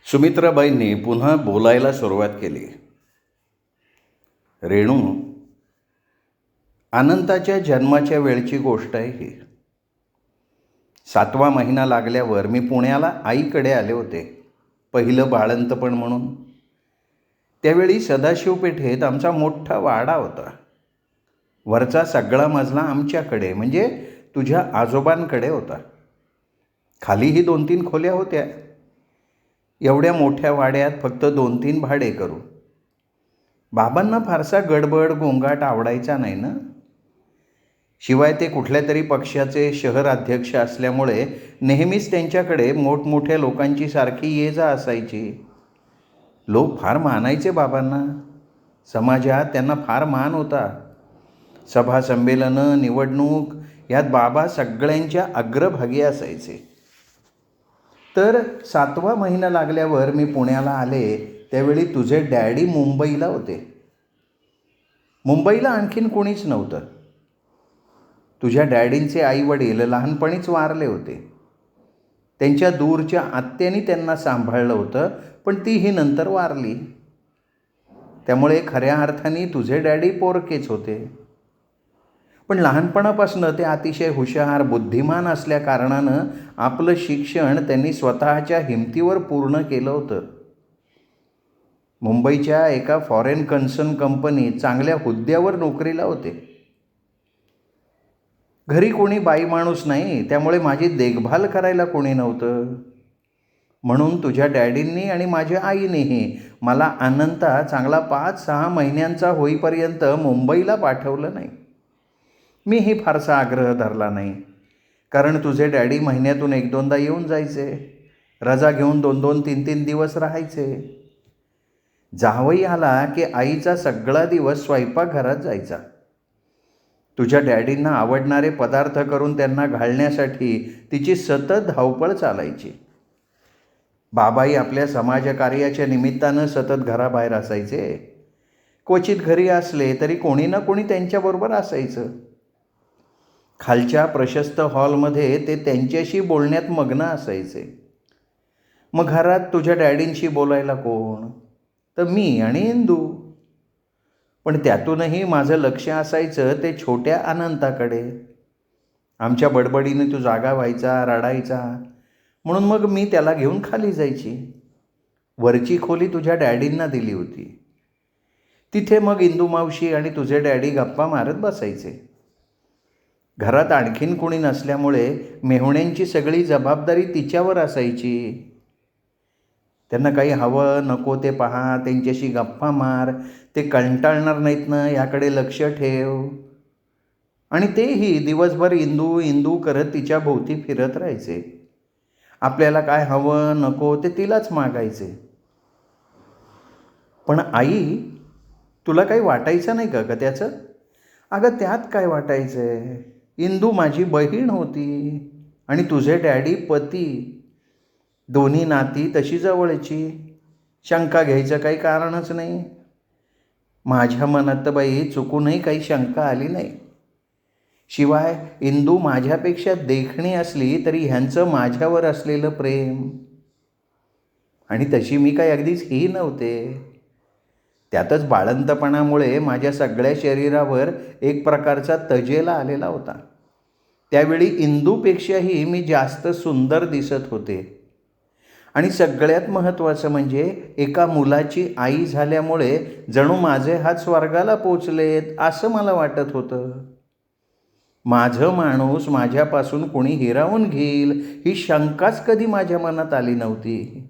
सुमित्राबाईंनी पुन्हा बोलायला सुरुवात केली. रेणू, अनंताच्या जन्माच्या वेळची गोष्ट आहे ही. 7वा महिना लागल्यावर मी पुण्याला आईकडे आले होते, पहिलं बाळंतपण म्हणून. त्यावेळी सदाशिवपेठेत आमचा मोठा वाडा होता. वरचा सगळा मजला आमच्याकडे म्हणजे तुझ्या आजोबांकडे होता. खालीही 2-3 खोल्या होत्या. एवढ्या मोठ्या वाड्यात फक्त 2-3 भाडे करू. बाबांना फारसा गडबड गोंगाट आवडायचा नाही ना. शिवाय ते कुठल्या तरी पक्षाचे शहर अध्यक्ष असल्यामुळे नेहमीच त्यांच्याकडे मोठमोठ्या लोकांची सारखी ये जा असायची. लोक फार मानायचे बाबांना. समाजात त्यांना फार मान होता. सभा संमेलनं, निवडणूक यात बाबा सगळ्यांच्या अग्रभागी असायचे. तर 7वा महिना लागल्यावर मी पुण्याला आले त्यावेळी तुझे डॅडी मुंबईला होते. मुंबईला आणखीन कोणीच नव्हतं. तुझ्या डॅडींचे आईवडील लहानपणीच वारले होते. त्यांच्या दूरच्या आत्याने त्यांना सांभाळलं होतं, पण तीही नंतर वारली. त्यामुळे खऱ्या अर्थाने तुझे डॅडी पोरकेच होते. पण लहानपणापासून ते अतिशय हुशार बुद्धिमान असल्या कारणानं आपलं शिक्षण त्यांनी स्वतःच्या हिमतीवर पूर्ण केलं होतं. मुंबईच्या एका फॉरेन कन्सर्न कंपनीत चांगल्या हुद्द्यावर नोकरीला होते. घरी कोणी बाई माणूस नाही, त्यामुळे माझी देखभाल करायला कोणी नव्हतं. म्हणून तुझ्या डॅडींनी आणि माझ्या आईनेही मला अनंता चांगला 5-6 महिन्यांचा होईपर्यंत मुंबईला पाठवलं नाही. मीही फारसा आग्रह धरला नाही, कारण तुझे डॅडी महिन्यातून 1-2दा येऊन जायचे. रजा घेऊन 2-2, 3-3 दिवस राहायचे. जावई आला की आईचा सगळा दिवस स्वयंपाकघरात जायचा. तुझ्या डॅडींना आवडणारे पदार्थ करून त्यांना घालण्यासाठी तिची सतत धावपळ चालायची. बाबाही आपल्या समाजकार्याच्या निमित्तानं सतत घराबाहेर असायचे. क्वचित घरी असले तरी कोणी ना कोणी त्यांच्याबरोबर असायचं. खालच्या प्रशस्त हॉलमध्ये ते त्यांच्याशी बोलण्यात मग्न असायचे. मग घरात तुझ्या डॅडींशी बोलायला कोण? तर मी आणि इंदू. पण त्यातूनही माझं लक्ष असायचं ते छोट्या अनंताकडे. आमच्या बडबडीने तू जागा व्हायचा, रडायचा, म्हणून मग मी त्याला घेऊन खाली जायची. वरची खोली तुझ्या डॅडींना दिली होती. तिथे मग इंदू मावशी आणि तुझे डॅडी गप्पा मारत बसायचे. घरात आणखीन कोणी नसल्यामुळे मेहुण्यांची सगळी जबाबदारी तिच्यावर असायची. त्यांना काही हवं नको ते पहा, त्यांच्याशी गप्पा मार, ते कंटाळणार नाहीत ना याकडे लक्ष ठेव. आणि तेही दिवसभर इंदू इंदू करत तिच्या भोवती फिरत राहायचे. आपल्याला काय हवं नको ते तिलाच मागायचे. पण आई, तुला काही वाटायचं नाही का त्याचं? अगं त्यात काय वाटायचं? इंदू माझी बहीण होती आणि तुझे डॅडी पती. दोन्ही नाती तशी जवळची. शंका घ्यायचं काही कारणच नाही. माझ्या मनात तर बाई चुकूनही काही शंका आली नाही. शिवाय इंदू माझ्यापेक्षा देखणी असली तरी ह्यांचं माझ्यावर असलेलं प्रेम. आणि तशी मी काही अगदीच ही नव्हते. त्यातच बाळंतपणामुळे माझ्या सगळ्या शरीरावर एक प्रकारचा तजेला आलेला होता. त्यावेळी इंदूपेक्षाही मी जास्त सुंदर दिसत होते. आणि सगळ्यात महत्त्वाचं म्हणजे एका मुलाची आई झाल्यामुळे जणू माझे हात स्वर्गाला पोचलेत असं मला वाटत होतं. माझं माणूस माझ्यापासून कोणी हिरावून घेईल ही शंकाच कधी माझ्या मनात आली नव्हती.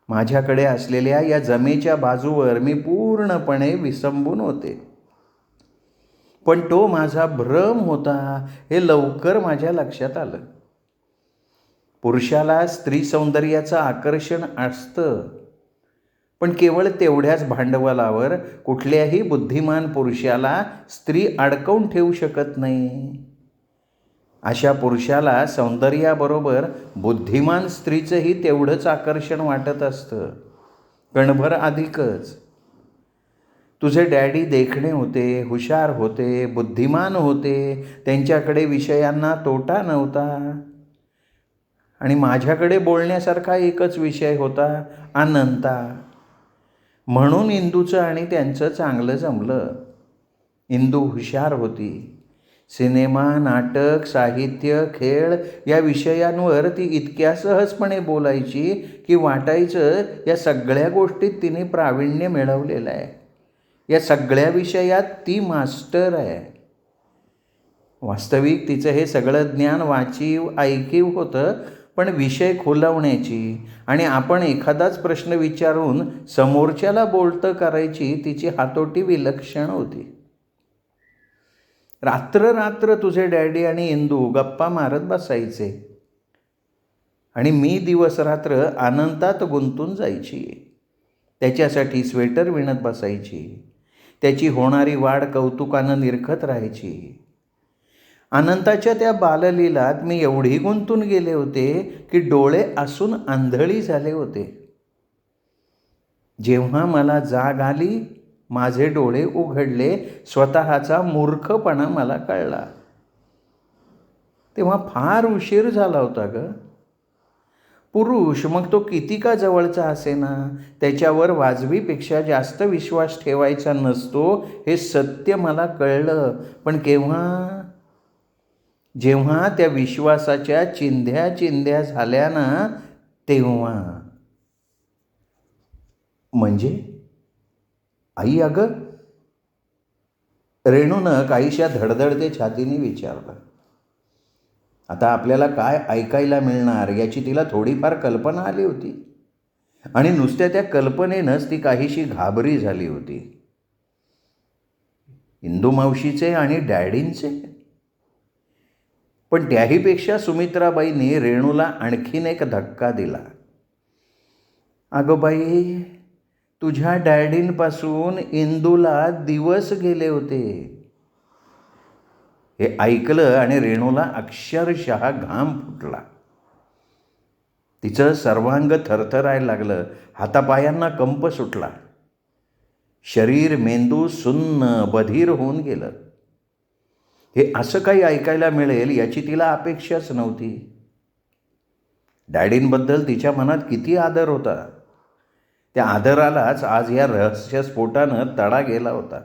माझ्याकडे असलेल्या या जमेच्या बाजूवर मी पूर्णपणे विसंबून होते. पण तो माझा भ्रम होता हे लवकर माझ्या लक्षात आलं. पुरुषाला स्त्री सौंदर्याचं आकर्षण असतं, पण केवळ तेवढ्याच भांडवलावर कुठल्याही बुद्धिमान पुरुषाला स्त्री अडकवून ठेवू शकत नाही. अशा पुरुषाला सौंदर्याबरोबर बुद्धिमान स्त्रीचंही तेवढंच आकर्षण वाटत असतं, कणभर अधिकच. तुझे डॅडी देखणे होते, हुशार होते, बुद्धिमान होते, त्यांच्याकडे विषयांना तोटा नव्हता. आणि माझ्याकडे बोलण्यासारखा एकच विषय होता, अनंता. म्हणून इंदूचं आणि त्यांचं चांगलं जमलं. इंदू हुशार होती. सिनेमा, नाटक, साहित्य, खेळ या विषयांवर ती इतक्या सहजपणे बोलायची की वाटायचं या सगळ्या गोष्टीत तिने प्रावीण्य मिळवलेलं आहे. या सगळ्या विषयात ती मास्टर आहे. वास्तविक तिचं हे सगळं ज्ञान वाचीव ऐकीव होतं, पण विषय खोलवण्याची आणि आपण एखादाच प्रश्न विचारून समोरच्याला बोलतं करायची तिची हातोटी विलक्षण होती. रात्र रात्र तुझे डॅडी आणि इंदू गप्पा मारत बसायचे आणि मी दिवस रात्र अनंतात गुंतून जायची. त्याच्यासाठी स्वेटर विणत बसायची. त्याची होणारी वाढ कौतुकानं निरखत राहायची. अनंताच्या त्या बाललीलात मी एवढी गुंतून गेले होते की डोळे असून आंधळी झाले होते. जेव्हा मला जाग आली, माझे डोळे उघडले, स्वतःचा मूर्खपणा मला कळला. तेव्हा फार उशीर झाला होता ग. पुरुष, मग तो किती का जवळचा असेना, त्याच्यावर वाजवीपेक्षा जास्त विश्वास ठेवायचा नसतो हे सत्य मला कळलं. पण केव्हा? जेव्हा त्या विश्वासाच्या चिंध्या चिंध्या झाल्या ना, तेव्हा. म्हणजे आई? अगं, रेणूनं काहीशा धडधडते छातीने विचारलं. आता आपल्याला काय ऐकायला मिळणार याची तिला थोडीफार कल्पना आली होती आणि नुसत्या त्या कल्पनेनंच ती काहीशी घाबरी झाली होती. इंदू मावशीचे आणि डॅडींचे. पण त्याहीपेक्षा सुमित्राबाईंनी रेणूला आणखीन एक धक्का दिला. अगं बाई, तुझ्या डॅडींपासून इंदूला दिवस गेले होते. हे ऐकलं आणि रेणूला अक्षरशः घाम फुटला. तिचं सर्वांग थरथरायला लागलं. हातापायांना कंप सुटला. शरीर, मेंदू सुन्न बधीर होऊन गेलं. हे असं काही ऐकायला मिळेल याची तिला अपेक्षाच नव्हती. डॅडींबद्दल तिच्या मनात किती आदर होता. त्या आदरालाच आज या रहस्यस्फोटानं तडा गेला होता.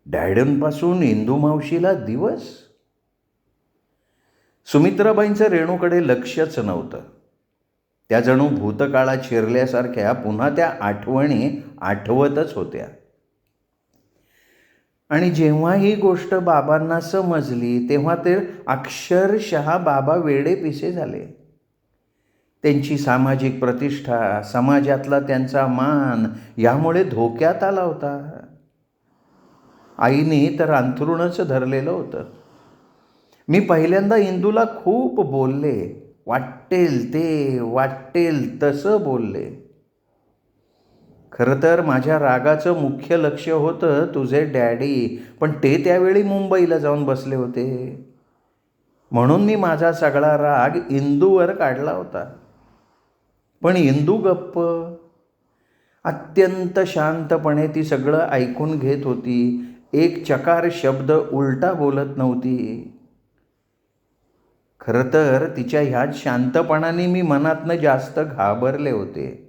डॅडींपासून इंदू मावशीला दिवस? सुमित्राबाईंचं रेणूकडे लक्षच नव्हतं. त्या जणू भूतकाळात शिरल्यासारख्या पुन्हा त्या आठवणी आठवतच होत्या. आणि जेव्हा ही गोष्ट बाबांना समजली तेव्हा ते अक्षरशः बाबा वेडेपिसे झाले. त्यांची सामाजिक प्रतिष्ठा, समाजातला त्यांचा मान यामुळे धोक्यात आला होता. आईने तर अंथरुणच धरलेलं होतं. मी पहिल्यांदा इंदूला खूप बोलले. वाटेल ते, वाटेल तसं बोलले. खरं तर माझ्या रागाचं मुख्य लक्ष होतं तुझे डॅडी, पण ते त्यावेळी मुंबईला जाऊन बसले होते. म्हणून मी माझा सगळा राग इंदूवर काढला होता. पण इंदू गप्प, अत्यंत शांतपणे ती सगळं ऐकून घेत होती. एक चकार शब्द उलटा बोलत नव्हती. खरं तर तिच्या ह्याच शांतपणाने मी मनातनं जास्त घाबरले होते.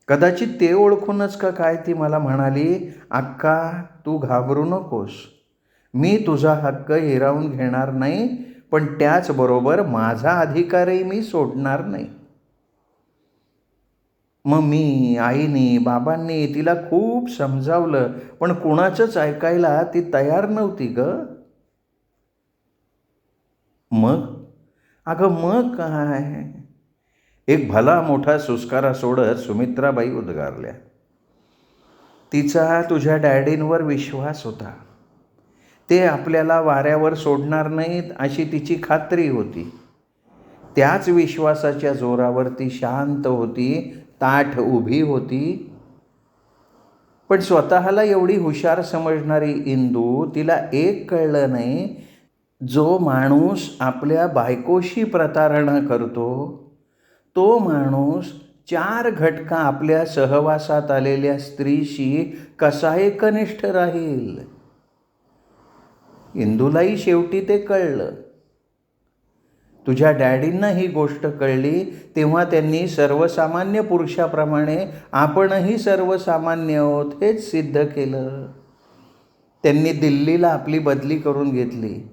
कदाचित ते ओळखूनच का काय ती मला म्हणाली, अक्का तू घाबरू नकोस, मी तुझा हक्क हिरावून घेणार नाही, पण त्याचबरोबर माझा अधिकारही मी सोडणार नाही. मग मी, आईनी, बाबांनी तिला खूप समजावलं, पण कुणाचंच ऐकायला ती तयार नव्हती ग. मग? अगं मग काय? एक भला मोठा सुस्कारा सोडत सुमित्राबाई उद्गारल्या. तिचा तुझ्या डॅडींवर विश्वास होता. ते आपल्याला वाऱ्यावर सोडणार नाहीत अशी तिची खात्री होती. त्याच विश्वासाच्या जोरावर ती शांत होती, ताठ उभी होती. पण स्वतःला एवढी हुशार समजणारी इंदू, तिला एक कळलं नाही, जो माणूस आपल्या बायकोशी प्रतारणा करतो तो माणूस 4 घटका आपल्या सहवासात आलेल्या स्त्रीशी कसा एकनिष्ठ राहील. इंदूलाही शेवटी ते कळलं. तुझ्या डॅडींना ही गोष्ट कळली तेव्हा त्यांनी सर्वसामान्य पुरुषाप्रमाणे आपणही सर्वसामान्य आहोत हेच सिद्ध केलं. त्यांनी दिल्लीला आपली बदली करून घेतली.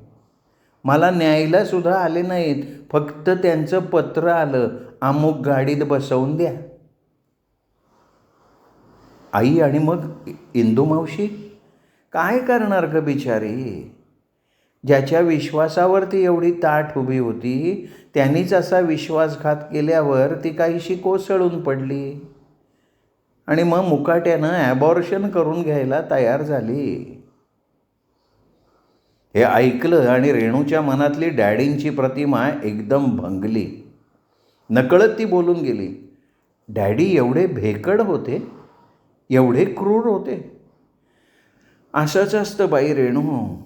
मला न्यायला सुद्धा आले नाहीत, फक्त त्यांचं पत्र आलं, अमुक गाडीत बसवून द्या. आई आणि मग इंदू मावशी काय करणार ग बिचारी? ज्याच्या विश्वासावरती एवढी ताठ उभी होती त्यांनीच असा विश्वासघात केल्यावर ती काहीशी कोसळून पडली आणि मग मुकाट्यानं ॲबॉर्शन करून घ्यायला तयार झाली. हे ऐकलं आणि रेणूच्या मनातली डॅडींची प्रतिमा एकदम भंगली. नकळत ती बोलून गेली, डॅडी एवढे भेकड होते, एवढे क्रूर होते? असंच असतं बाई रेणू.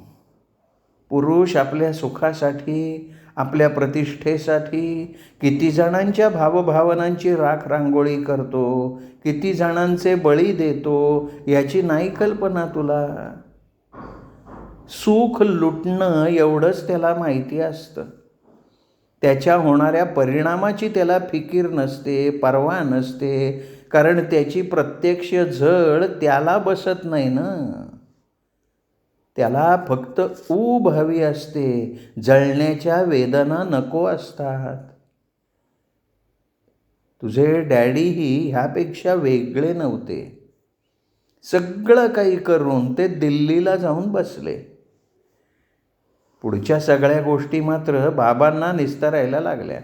पुरुष आपल्या सुखासाठी, आपल्या प्रतिष्ठेसाठी किती जणांच्या भावभावनांची राखरांगोळी करतो, किती जणांचे बळी देतो याची नाही कल्पना तुला. सुख लुटणं एवढंच त्याला माहिती असतं. त्याच्या होणाऱ्या परिणामाची त्याला फिकीर नसते, पर्वा नसते, कारण त्याची प्रत्यक्ष झळ त्याला बसत नाही ना. त्याला फक्त ऊब हवी असते, जळण्याच्या वेदना नको असतात. तुझे डॅडीही ह्यापेक्षा वेगळे नव्हते. सगळं काही करून ते दिल्लीला जाऊन बसले. पुढच्या सगळ्या गोष्टी मात्र बाबांना निस्तरायला लागल्या.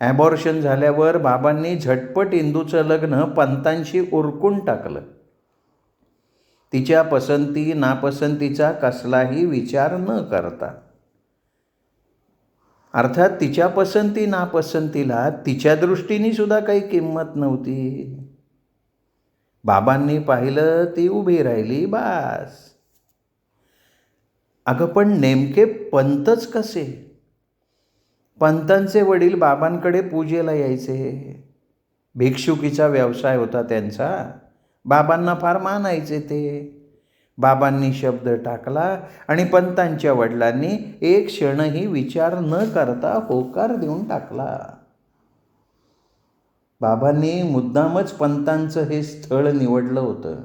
ॲबॉर्शन झाल्यावर बाबांनी झटपट इंदूचं लग्न पंतांशी उरकून टाकलं. तिच्या पसंती नापसंतीचा कसलाही विचार न करता. अर्थात तिच्या पसंती नापसंतीला तिच्या दृष्टीने सुद्धा काही किंमत नव्हती. बाबांनी पाहिलं ती उभी राहिली, बास. अगं पण नेमके पंतच कसे? पंतांचे वडील बाबांकडे पूजेला यायचे. भिक्षुकीचा व्यवसाय होता त्यांचा. बाबांना फार मानायचे ते. बाबांनी शब्द टाकला आणि पंतांच्या वडिलांनी एक क्षणही विचार न करता होकार देऊन टाकला. बाबांनी मुद्दामच पंतांचं हे स्थळ निवडलं होतं.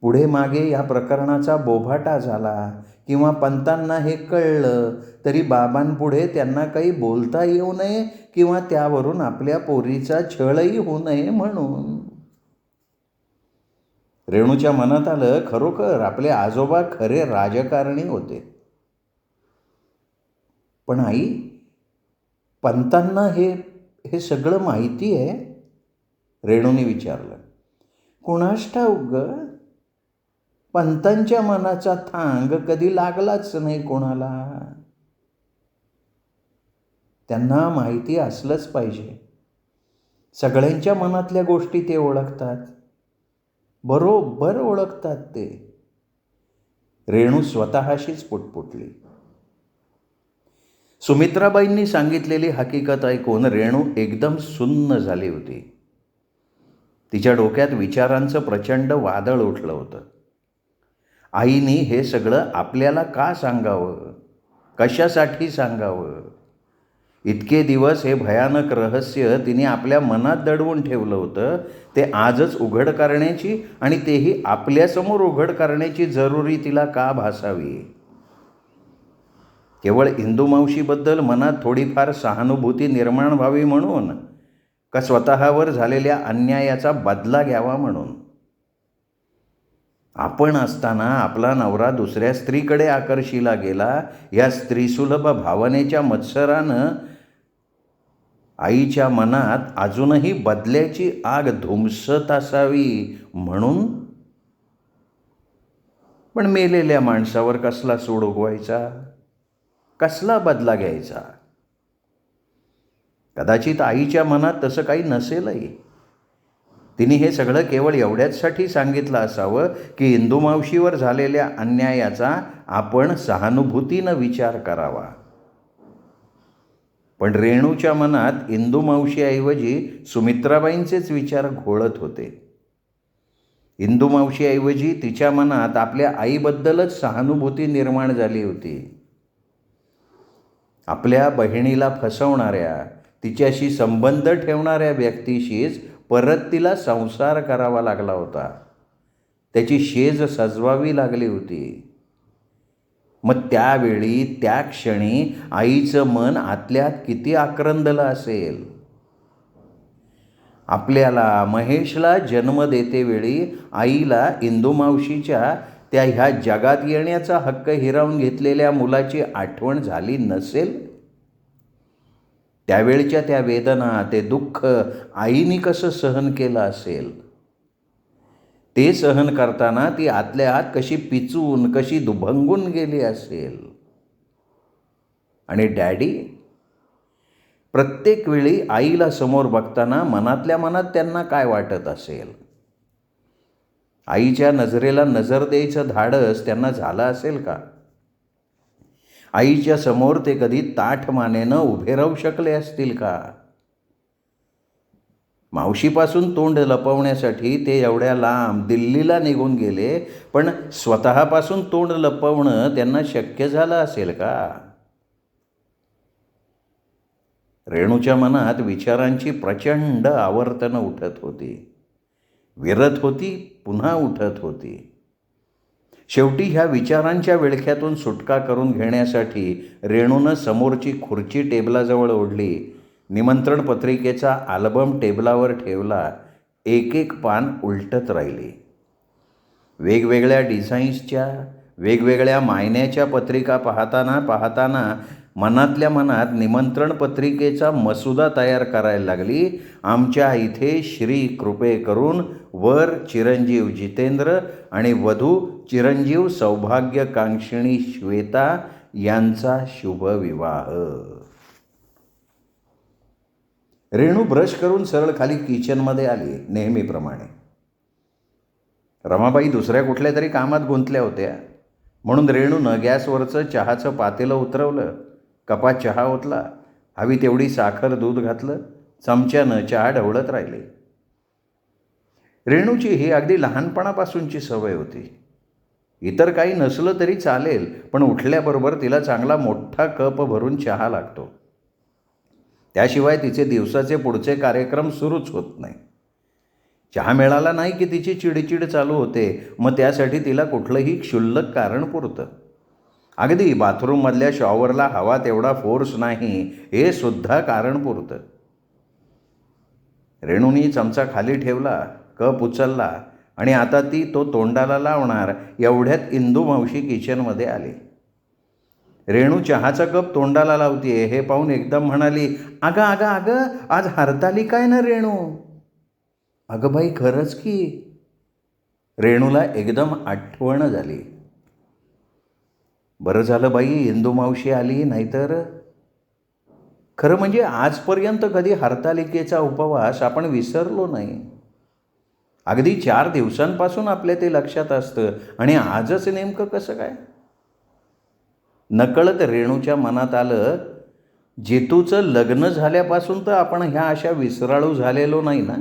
पुढे मागे या प्रकरणाचा बोभाटा झाला किंवा पंतांना हे कळलं तरी बाबांपुढे त्यांना काही बोलता येऊ नये किंवा त्यावरून आपल्या पोरीचा छळही होऊ नये म्हणून. रेणूच्या मनात आलं, खरोखर आपले आजोबा खरे राजकारणी होते. पण आई, पंतांना हे सगळं माहिती आहे? रेणूने विचारलं. कुणास ठाऊक ग? पंतांच्या मनाचा थांग कधी लागलाच नाही कोणाला. त्यांना माहिती असलंच पाहिजे. सगळ्यांच्या मनातल्या गोष्टी ते ओळखतात, बरोबर ओळखतात ते. रेणू स्वतःशीच पुटपुटली. सुमित्राबाईंनी सांगितलेली हकीकत ऐकून रेणू एकदम सुन्न झाली होती. तिच्या डोक्यात विचारांचं प्रचंड वादळ उठलं होतं. आईनी हे सगळं आपल्याला का सांगावं? कशासाठी सांगावं? इतके दिवस हे भयानक रहस्य तिने आपल्या मनात दडवून ठेवलं होतं. ते आजच उघड करण्याची आणि तेही आपल्यासमोर उघड करण्याची जरुरी तिला का भासावी? केवळ इंदू मावशीबद्दल मनात थोडीफार सहानुभूती निर्माण व्हावी म्हणून, का स्वतःवर झालेल्या अन्यायाचा बदला घ्यावा म्हणून? आपण असताना आपला नवरा दुसऱ्या स्त्रीकडे आकर्षीला गेला या स्त्रीसुलभ भावनेच्या मत्सरानं आईच्या मनात अजूनही बदल्याची आग धुमसत असावी म्हणून. पण मेलेल्या माणसावर कसला सूड उगवायचा? कसला बदला घ्यायचा? कदाचित आईच्या मनात तसं काही नसेलही. तिने हे सगळं केवळ एवढ्याचसाठी सांगितलं असावं की इंदू मावशीवर झालेल्या अन्यायाचा आपण सहानुभूतीनं विचार करावा. पण रेणूच्या मनात इंदू मावशीऐवजी सुमित्राबाईंचेच विचार घोळत होते. इंदू मावशीऐवजी तिच्या मनात आपल्या आईबद्दलच सहानुभूती निर्माण झाली होती. आपल्या बहिणीला फसवणाऱ्या, तिच्याशी संबंध ठेवणाऱ्या व्यक्तीशीच परत तिला संसार करावा लागला होता. त्याची शेज सजवावी लागली होती. मग त्यावेळी, त्या क्षणी आईचं मन आतल्यात किती आक्रंदलं असेल. आपल्याला, महेशला जन्म देतेवेळी आईला इंदुमावशीच्या त्या ह्या जगात येण्याचा हक्क हिरावून घेतलेल्या मुलाची आठवण झाली नसेल. त्यावेळच्या त्या वेदना, ते दुःख आईने कसं सहन केलं असेल. ते सहन करताना ती आतल्या आत कशी पिचून, कशी दुभंगून गेली असेल. आणि डॅडी प्रत्येक वेळी आईला समोर बघताना मनातल्या मनात त्यांना काय वाटत असेल. आईच्या नजरेला नजर द्यायचं धाडस त्यांना झालं असेल का. आईच्या समोर ते कधी ताठ मानेनं उभे राहू शकले असतील का. मावशीपासून तोंड लपवण्यासाठी ते एवढ्या लांब दिल्लीला निघून गेले, पण स्वतःपासून तोंड लपवणं त्यांना शक्य झालं असेल का. रेणूच्या मनात विचारांची प्रचंड आवर्तनं उठत होती, विरत होती, पुन्हा उठत होती. शेवटी ह्या विचारांच्या विळख्यातून सुटका करून घेण्यासाठी रेणूनं समोरची खुर्ची टेबलाजवळ ओढली. निमंत्रण पत्रिकेचा आल्बम टेबलावर ठेवला. एक एक पान उलटत राहिली. वेगवेगळ्या डिझाईन्सच्या, वेगवेगळ्या मायन्याच्या पत्रिका पाहताना मनातल्या मनात निमंत्रण पत्रिकेचा मसुदा तयार करायला लागली. आमच्या इथे श्री कृपे करून वर चिरंजीव जितेंद्र आणि वधू चिरंजीव सौभाग्यकांक्षिणी श्वेता यांचा शुभ विवाह. रेणू ब्रश करून सरळ खाली किचनमध्ये आली नेहमीप्रमाणे. रमाबाई दुसऱ्या कुठल्या तरी कामात गुंतल्या होत्या, म्हणून रेणूनं गॅसवरचं चहाचं पातेलं उतरवलं, कपात चहा ओतला, हवी तेवढी साखर, दूध घातलं, चमच्यानं चहा ढवळत राहिले. रेणूची ही अगदी लहानपणापासूनची सवय होती. इतर काही नसलं तरी चालेल, पण उठल्याबरोबर तिला चांगला मोठा कप भरून चहा लागतो. त्याशिवाय तिचे दिवसाचे पुढचे कार्यक्रम सुरूच होत नाही. चहा मिळाला नाही की तिची चिडचिड चालू होते. मग त्यासाठी तिला कुठलंही क्षुल्लक कारण पुरतं. अगदी बाथरूममधल्या शॉवरला हवा तेवढा फोर्स नाही, हे सुद्धा कारण पुरतं. रेणूनी चमचा खाली ठेवला, कप उचलला आणि आता ती तो तोंडाला लावणार एवढ्यात इंदुमावशी किचनमध्ये आली. रेणू चहाचा कप तोंडाला लावतीये हे पाहून एकदम म्हणाली, अगं अगं अगं, आज हरतालिका आहे ना रेणू. अगं बाई, खरंच की. रेणूला एकदम आठवण झाली. बरं झालं बाई इंदुमावशी आली, नाहीतर. खरं म्हणजे आजपर्यंत कधी हरतालिकेचा उपवास आपण विसरलो नाही. अगदी 4 दिवसांपासून आपल्या ते लक्षात असतं आणि आजच नेमकं कसं काय. नकळत रेणूच्या मनात आलं, जेतूचं लग्न झाल्यापासून तर आपण ह्या अशा विसराळू झालेलो नाही ना.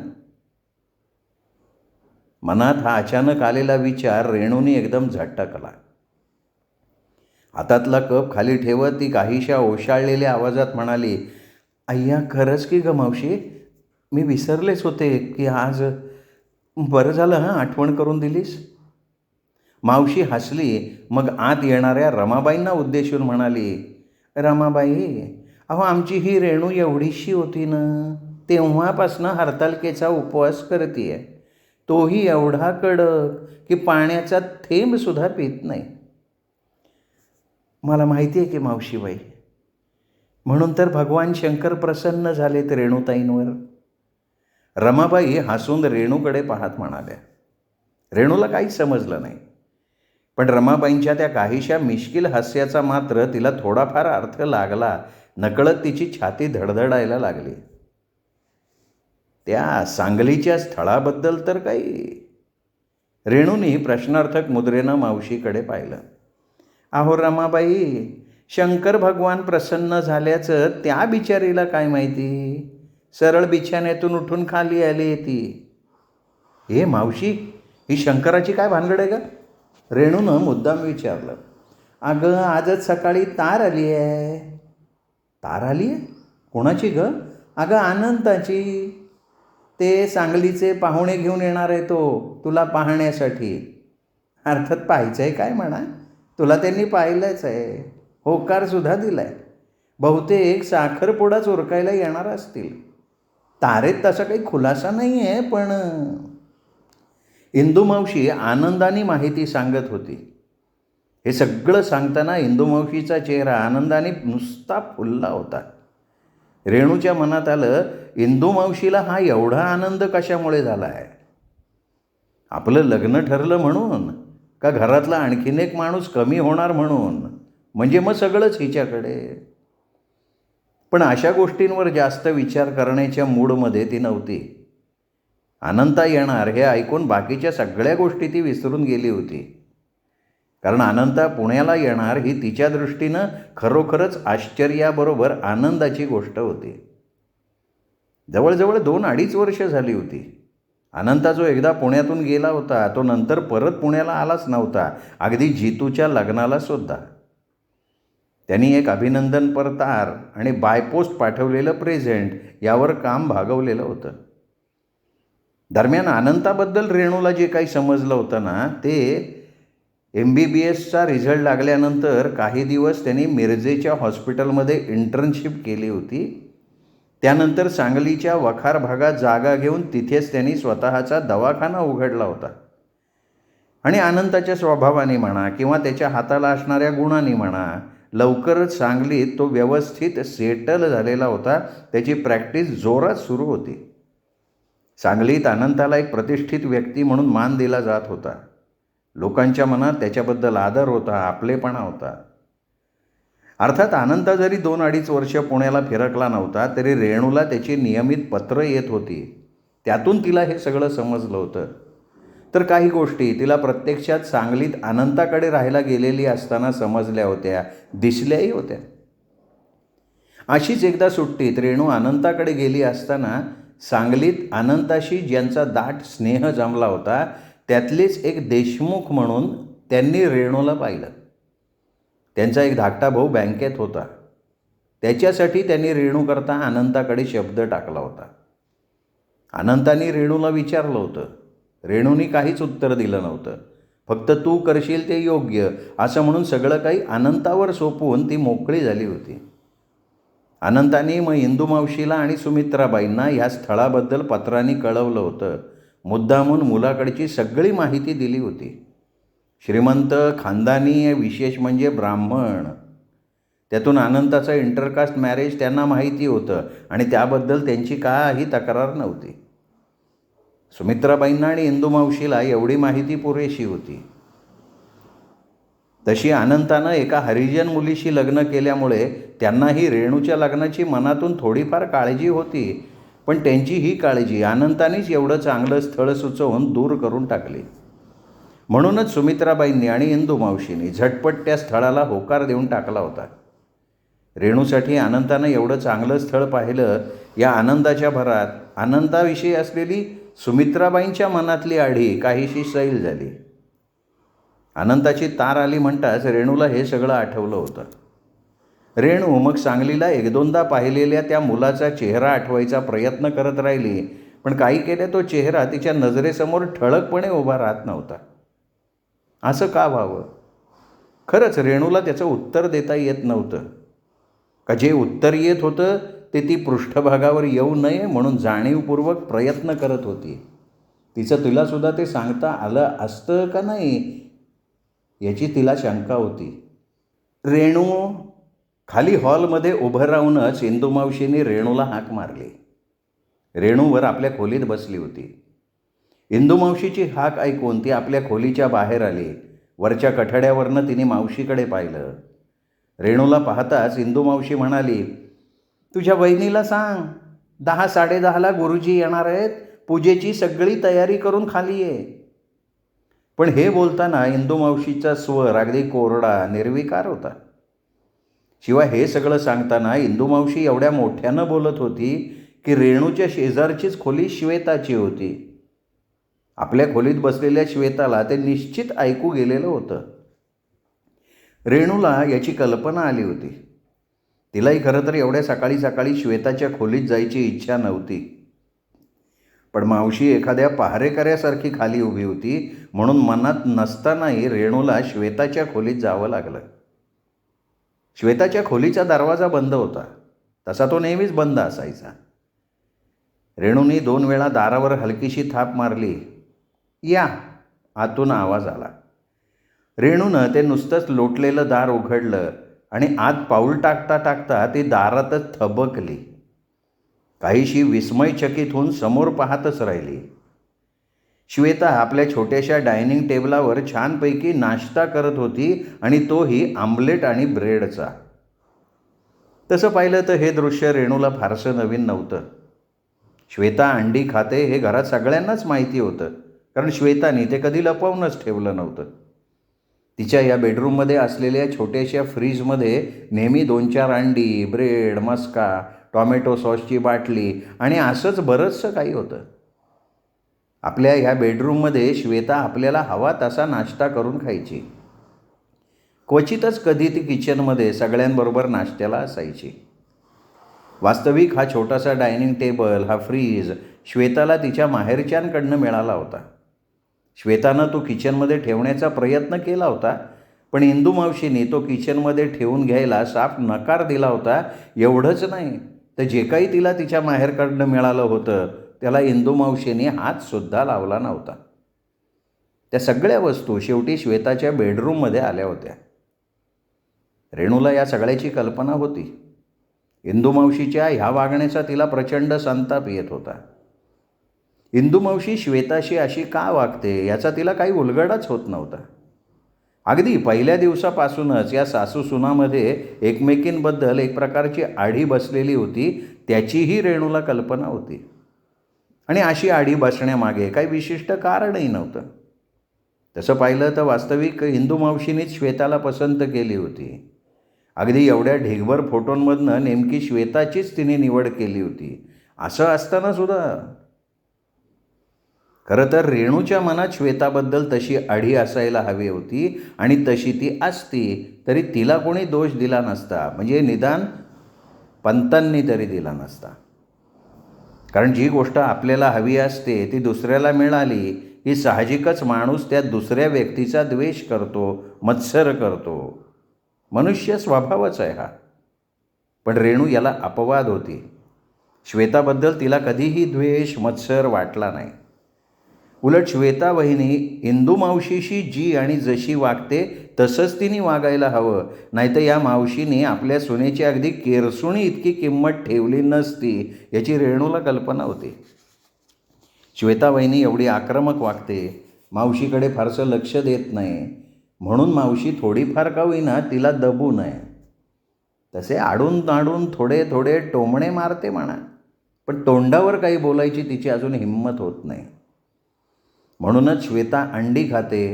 मनात हा अचानक आलेला विचार रेणूने एकदम झटकला. हातातला कप खाली ठेवत ती काहीशा ओशाळलेल्या आवाजात म्हणाली, अय्या खरंच की गं मावशी, मी विसरलेच होते की आज. बरं झालं हां आठवण करून दिलीस. मावशी हसली. मग आत येणाऱ्या रमाबाईंना उद्देशून म्हणाली, रमाबाई, अहो आमची ही रेणू एवढीशी होती ना, तेव्हापासनं हरतालिकेचा उपवास करतीये. तोही एवढा कडक की पाण्याचा थेंबसुद्धा पित नाही. मला माहिती आहे की मावशीबाई, म्हणून तर भगवान शंकर प्रसन्न झालेत रेणूताईंवर. रमाबाई हसून रेणूकडे पाहत म्हणाल्या. रेणूला काहीच समजलं नाही, पण रमाबाईंच्या त्या काहीशा मिश्किल हास्याचा मात्र तिला थोडाफार अर्थ लागला. नकळत तिची छाती धडधडायला लागली. त्या सांगलीच्या स्थळाबद्दल तर काही. रेणूनी प्रश्नार्थक मुद्रेनं मावशीकडे पाहिलं. अहो रमाबाई, शंकर भगवान प्रसन्न झाल्याचं त्या बिचारीला काय माहिती. सरळ बिछाण्यातून उठून खाली आली ती. हे मावशी, ही शंकराची काय भानगड आहे का. रेणूनं मुद्दाम विचारलं. अगं आजच सकाळी तार आली आहे. तार आली आहे? कोणाची ग? अगं अनंताची. ते सांगलीचे पाहुणे घेऊन येणार आहे तो तुला पाहण्यासाठी. अर्थात पाहायचं आहे काय म्हणा, तुला त्यांनी पाहिलंच आहे, होकारसुद्धा दिला आहे. बहुतेक साखरपुडाच उरकायला येणार असतील. तारेत तसा काही खुलासा नाही आहे, पण इंदुमावशी आनंदाने माहिती सांगत होती. हे सगळं सांगताना इंदुमावशीचा चेहरा आनंदाने नुसता फुलला होता. रेणूच्या मनात आलं, इंदुमावशीला हा एवढा आनंद कशामुळे झाला आहे? आपलं लग्न ठरलं म्हणून, का घरातला आणखीन एक माणूस कमी होणार म्हणून? म्हणजे मग सगळंच हिच्याकडे. पण अशा गोष्टींवर जास्त विचार करण्याच्या मूडमध्ये ती नव्हती. अनंता येणार हे ऐकून बाकीच्या सगळ्या गोष्टी ती विसरून गेली होती. कारण अनंता पुण्याला येणार ही तिच्या दृष्टीनं खरोखरच आश्चर्याबरोबर आनंदाची गोष्ट होती. जवळजवळ 2-2.5 वर्ष झाली होती. अनंता जो एकदा पुण्यातून गेला होता तो नंतर परत पुण्याला आलाच नव्हता, अगदी जितूच्या लग्नाला सुद्धा. त्यांनी एक अभिनंदनपर तार आणि बायपोस्ट पाठवलेलं प्रेझेंट यावर काम भागवलेलं होतं. दरम्यान अनंताबद्दल रेणूला जे काही समजलं होतं ना, ते MBBSचा रिझल्ट लागल्यानंतर काही दिवस त्यांनी मिरजेच्या हॉस्पिटलमध्ये इंटर्नशिप केली होती. त्यानंतर सांगलीच्या वखार भागात जागा घेऊन तिथेच त्यांनी स्वतःचा दवाखाना उघडला होता. आणि अनंताच्या स्वभावाने म्हणा किंवा त्याच्या हाताला असणाऱ्या गुणांनी म्हणा, लवकरच सांगलीत तो व्यवस्थित सेटल झालेला होता. त्याची प्रॅक्टिस जोरात सुरू होती. सांगलीत अनंताला एक प्रतिष्ठित व्यक्ती म्हणून मान दिला जात होता. लोकांच्या मनात त्याच्याबद्दल आदर होता, आपलेपणा होता. अर्थात अनंता जरी 2-2.5 वर्ष पुण्याला फिरकला नव्हता, तरी रेणूला त्याची नियमित पत्रं येत होती. त्यातून तिला हे सगळं समजलं होतं. तर काही गोष्टी तिला प्रत्यक्षात सांगलीत अनंताकडे राहायला गेलेली असताना समजल्या होत्या, दिसल्याही होत्या. अशीच एकदा सुट्टीत रेणू अनंताकडे गेली असताना सांगलीत अनंताशी ज्यांचा दाट स्नेह जमला होता त्यातलेच एक देशमुख म्हणून त्यांनी रेणूला पाहिलं. त्यांचा एक धाकटा भाऊ बँकेत होता. त्याच्यासाठी त्यांनी रेणूकरता अनंताकडे शब्द टाकला होता. अनंतानी रेणूला विचारलं होतं. रेणूनी काहीच उत्तर दिलं नव्हतं. फक्त तू करशील ते योग्य असं म्हणून सगळं काही अनंतावर सोपवून ती मोकळी झाली होती. अनंतानी मग इंदुमावशीला आणि सुमित्राबाईंना या स्थळाबद्दल पत्रांनी कळवलं होतं. मुद्दामून मुलाकडची सगळी माहिती दिली होती. श्रीमंत, खानदानी, विशेष म्हणजे ब्राह्मण. त्यातून अनंताचं इंटरकास्ट मॅरेज त्यांना माहिती होतं आणि त्याबद्दल त्यांची काही तक्रार नव्हती. सुमित्राबाईंना आणि इंदुमावशीला एवढी माहिती पुरेशी होती. तशी अनंतानं एका हरिजन मुलीशी लग्न केल्यामुळे त्यांनाही रेणूच्या लग्नाची मनातून थोडीफार काळजी होती. पण त्यांची ही काळजी अनंतानीच एवढं चांगलं स्थळ सुचवून दूर करून टाकली. म्हणूनच सुमित्राबाईंनी आणि इंदुमावशींनी झटपट त्या स्थळाला होकार देऊन टाकला होता. रेणूसाठी अनंतानं एवढं चांगलं स्थळ पाहिलं या आनंदाच्या भरात अनंताविषयी असलेली सुमित्राबाईंच्या मनातली आढी काहीशी सैल झाली. अनंताची तार आली म्हणताच रेणूला हे सगळं आठवलं होतं. रेणू मग सांगलीला 1-2दा पाहिलेल्या त्या मुलाचा चेहरा आठवायचा प्रयत्न करत राहिली, पण काही केल्या तो चेहरा तिच्या नजरेसमोर ठळकपणे उभा राहत नव्हता. असं का व्हावं? खरंच रेणूला त्याचं उत्तर देता येत नव्हतं. का जे उत्तर येत होतं ते ती पृष्ठभागावर येऊ नये म्हणून जाणीवपूर्वक प्रयत्न करत होती. तिलासुद्धा ते सांगता आलं असतं का नाही याची तिला शंका होती. रेणू. खाली हॉलमध्ये उभं राहूनच इंदुमावशींनी रेणूला हाक मारली. रेणूवर आपल्या खोलीत बसली होती. इंदुमावशीची हाक ऐकून ती आपल्या खोलीच्या बाहेर आली. वरच्या कठड्यावरनं तिने मावशीकडे पाहिलं. रेणूला पाहताच इंदुमावशी म्हणाली, तुझ्या बहिणीला सांग 10-10:30ला गुरुजी येणार आहेत, पूजेची सगळी तयारी करून खाली ये. पण हे बोलताना इंदुमावशीचा स्वर अगदी कोरडा, निर्विकार होता. शिवाय हे सगळं सांगताना इंदुमावशी एवढ्या मोठ्यानं बोलत होती की रेणूच्या शेजारचीच खोली श्वेताची होती. आपल्या खोलीत बसलेल्या श्वेताला ते निश्चित ऐकू गेलेलं होतं. रेणूला याची कल्पना आली होती. तिलाही खरं तर एवढ्या सकाळी सकाळी श्वेताच्या खोलीत जायची इच्छा नव्हती. पण मावशी एखाद्या पहारेकऱ्यासारखी खाली उभी होती म्हणून मनात नसतानाही रेणूला श्वेताच्या खोलीत जावं लागलं. श्वेताच्या खोलीचा दरवाजा बंद होता. तसा तो नेहमीच बंद असायचा. रेणूने 2 वेळा दारावर हलकीशी थाप मारली. या, आतून आवाज आला. रेणूनं ते नुसतंच लोटलेलं दार उघडलं आणि आत पाऊल टाकता टाकता ती दारातच थबकली. काहीशी विस्मयचकित होऊन समोर पाहतच राहिली. श्वेता आपल्या छोट्याशा डायनिंग टेबलावर छानपैकी नाश्ता करत होती आणि तोही आमलेट आणि ब्रेडचा. तसं पाहिलं तर हे दृश्य रेणूला फारसं नवीन नव्हतं. श्वेता अंडी खाते हे घरात सगळ्यांनाच माहिती होतं, कारण श्वेताने ते कधी लपवूनच ठेवलं नव्हतं. तिच्या या बेडरूममध्ये असलेल्या छोट्याशा फ्रीजमध्ये नेहमी 2-4 अंडी, ब्रेड, मस्का, टॉमॅटो सॉसची बाटली आणि असंच बरंचसं काही होतं. आपल्या ह्या बेडरूममध्ये श्वेता आपल्याला हवा तसा नाश्ता करून खायची. क्वचितच कधी ती किचनमध्ये सगळ्यांबरोबर नाश्त्याला असायची. वास्तविक हा छोटासा डायनिंग टेबल, हा फ्रीज श्वेताला तिच्या माहेरच्यांकडनं मिळाला होता. श्वेतानं तो किचनमध्ये ठेवण्याचा प्रयत्न केला होता, पण इंदू मावशीने तो किचनमध्ये ठेवून घ्यायला साफ नकार दिला होता. एवढंच नाही तर जे काही तिला तिच्या माहेरकडनं मिळालं होतं त्याला इंदू मावशीने हातसुद्धा लावला नव्हता. त्या सगळ्या वस्तू शेवटी श्वेताच्या बेडरूममध्ये आल्या होत्या. रेणूला या सगळ्याची कल्पना होती. इंदू मावशीच्या ह्या वागण्याचा तिला प्रचंड संताप येत होता. इंदू मावशी श्वेताशी अशी का वागते याचा तिला काही उलगडाच होत नव्हता. अगदी पहिल्या दिवसापासूनच या सासूसुनामध्ये एकमेकींबद्दल एक प्रकारची आढी बसलेली होती, त्याचीही रेणूला कल्पना होती. आणि अशी आढी बसण्यामागे काही विशिष्ट कारणही नव्हतं. तसं पाहिलं तर वास्तविक इंदू मावशीनेच श्वेताला पसंत केली होती. अगदी एवढ्या ढिगभर फोटोंमधनं नेमकी श्वेताचीच तिने निवड केली होती. असं असताना सुद्धा खरं तर रेणूच्या मनात श्वेताबद्दल तशी आढी असायला हवी होती आणि तशी ती असती तरी तिला कोणी दोष दिला नसता, म्हणजे निदान पंतांनी तरी दिला नसता. कारण जी गोष्ट आपल्याला हवी असते ती दुसऱ्याला मिळाली की साहजिकच माणूस त्या दुसऱ्या व्यक्तीचा द्वेष करतो, मत्सर करतो. मनुष्य स्वभावच आहे हा. पण रेणू याला अपवाद होती. श्वेताबद्दल तिला कधीही द्वेष, मत्सर वाटला नाही. उलट श्वेता वहिनी इंदू मावशीशी जी आणि जशी वागते तसंच तिने वागायला हवं, नाहीतर या मावशीने आपल्या सुनेची अगदी केरसुणी इतकी किंमत ठेवली नसती याची रेणूला कल्पना होती. श्वेता वहिनी एवढी आक्रमक वागते, मावशीकडे फारसं लक्ष देत नाही, म्हणून मावशी थोडीफार का होईना तिला दबू नये. तसे आडून नाडून थोडे थोडे टोमणे मारते म्हणा, पण तोंडावर काही बोलायची तिची अजून हिंमत होत नाही. म्हणूनच श्वेता अंडी खाते,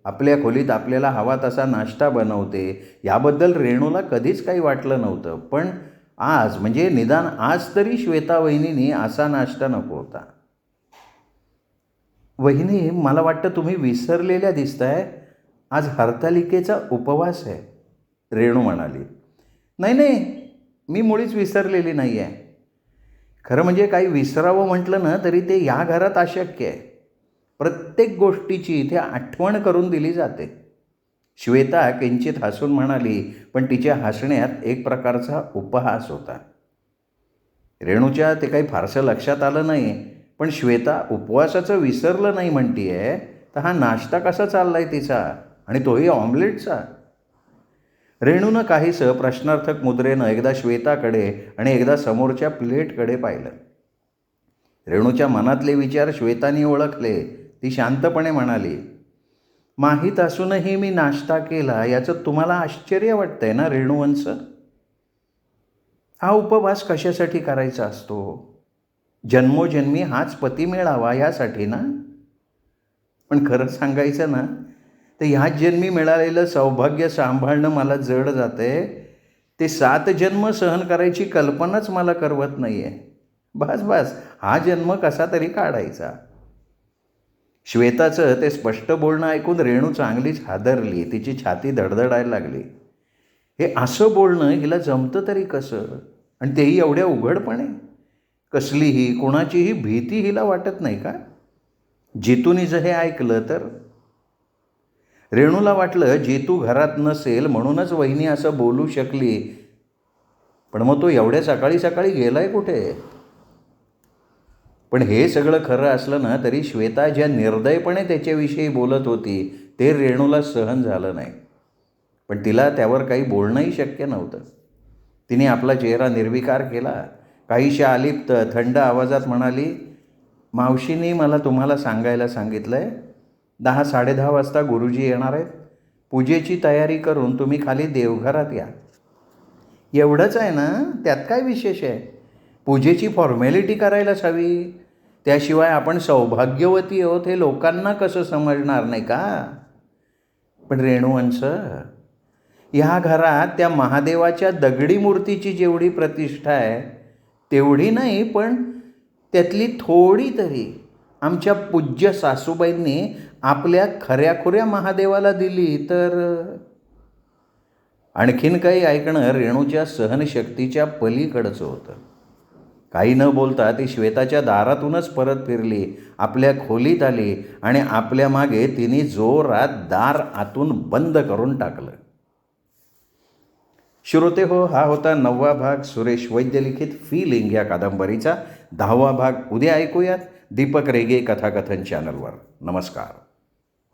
आपल्या खोलीत आपल्याला हवा तसा नाश्ता बनवते, याबद्दल रेणूला कधीच काही वाटलं नव्हतं. पण आज, म्हणजे निदान आज तरी श्वेता वहिनीने असा नाश्ता नको होता. वहिनी, मला वाटतं तुम्ही विसरलेल्या दिसताय, आज हरतालिकेचा उपवास आहे, रेणू म्हणाली. नाही नाही, मी मुळीच विसरलेली नाही आहे. खरं म्हणजे काही विसरावं म्हटलं ना तरी ते या घरात अशक्य आहे. प्रत्येक गोष्टीची इथे आठवण करून दिली जाते. श्वेता किंचित हसून म्हणाली, पण तिच्या हसण्यात एक प्रकारचा उपहास होता. रेणूच्या ते काही फारसं लक्षात आलं नाही, पण श्वेता उपवासाचं विसरलं नाही म्हणतीये, तर हा नाश्ता कसा चाललाय तिचा, आणि तोही ऑमलेटचा. रेणूनं काहीसं प्रश्नार्थक मुद्रेनं एकदा श्वेताकडे आणि एकदा समोरच्या प्लेटकडे पाहिलं. रेणूच्या मनातले विचार श्वेताने ओळखले. ती शांतपणे म्हणाली, माहीत असूनही मी नाश्ता केला याचं तुम्हाला आश्चर्य वाटतंय ना रेणुवंश? हा उपवास कशासाठी करायचा असतो? जन्मोजन्मी हाच पती मिळावा यासाठी ना? पण खरं सांगायचं ना तर ह्याच जन्मी मिळालेलं सौभाग्य सांभाळणं मला जड जातंय. ते 7 जन्म सहन करायची कल्पनाच मला करवत नाही आहे. बस हा जन्म कसा तरी काढायचा. श्वेताचं ते स्पष्ट बोलणं ऐकून रेणू चांगलीच हादरली. तिची छाती धडधडायला लागली. हे असं बोलणं हिला जमतं तरी कसं? आणि तेही एवढ्या उघडपणे. कसलीही कोणाचीही भीती हिला वाटत नाही का? जितूनी जर हे ऐकलं तर? रेणूला वाटलं जितू घरात नसेल म्हणूनच वहिनी असं बोलू शकली. पण मग तो एवढ्या सकाळी सकाळी गेलाय कुठे? पण हे सगळं खरं असलं ना तरी श्वेता ज्या निर्दयपणे त्याच्याविषयी बोलत होती ते रेणूला सहन झालं नाही. पण तिला त्यावर काही बोलणंही शक्य नव्हतं. तिने आपला चेहरा निर्विकार केला. काहीशा अलिप्त थंड आवाजात म्हणाली, मावशींनी मला तुम्हाला सांगायला सांगितलं आहे. 10-10:30 वाजता गुरुजी येणार आहेत. पूजेची तयारी करून तुम्ही खाली देवघरात या. एवढंच आहे ना, त्यात काय विशेष आहे? पूजेची फॉर्मॅलिटी करायलाच हवी. त्याशिवाय आपण सौभाग्यवती आहोत हे लोकांना कसं समजणार नाही का? पण रेणुवंश, ह्या घरात त्या महादेवाच्या दगडी मूर्तीची जेवढी प्रतिष्ठा आहे तेवढी नाही, पण त्यातली थोडी तरी आमच्या पूज्य सासूबाईंनी आपल्या खऱ्याखुऱ्या महादेवाला दिली तर. आणखीन काही ऐकणं रेणूच्या सहनशक्तीच्या पलीकडचं होतं. काही न बोलता ती श्वेताच्या दारातूनच परत फिरली, आपल्या खोलीत आली आणि आपल्या मागे तिने जोरात दार आतून बंद करून टाकलं. श्रोते हो, हा होता 9वा भाग सुरेश वैद्य लिखित फीलिंग या कादंबरीचा. 10वा भाग उद्या ऐकूयात दीपक रेगे कथाकथन चॅनलवर. नमस्कार.